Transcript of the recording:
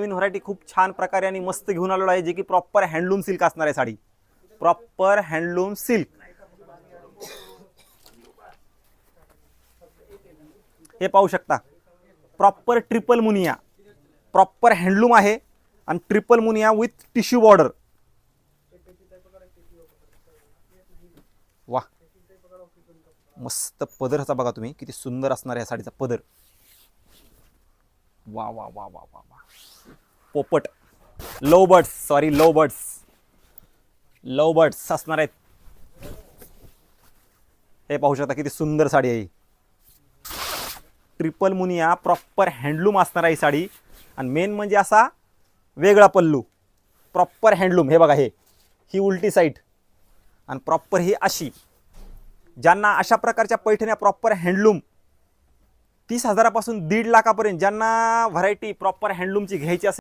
नवीन variety खूप छान प्रकारे आणि मस्त घेऊन आलेलो आहे, जे की प्रॉपर हँडलूम सिल्क असणार आहे साडी. Proper handloom silk. हे पाहू शकता, proper triple Muniya, proper handloom आहे आणि triple Muniya with tissue border. वाह, मस्त पदरचा बघा तुम्ही, किती सुंदर असणार आहे साडीचा पदर. वा वा वा वा वा वा. पोपट, लव बर्ड्स असणार आहेत. हे पाहू शकता किती सुंदर साडी आहे. ट्रिपल मुनिया, प्रॉपर हँडलूम असणार आहे साडी. आणि मेन म्हणजे असा वेगळा पल्लू, प्रॉपर हँडलूम. हे बघा, ही उलटी साईड आणि प्रॉपर ही अशी. ज्यांना अशा प्रकारच्या पैठण्या प्रॉपर हँडलूम 30,000पासून 1.5 लाखापर्यंत ज्यांना व्हरायटी प्रॉपर हँडलूमची घ्यायची असेल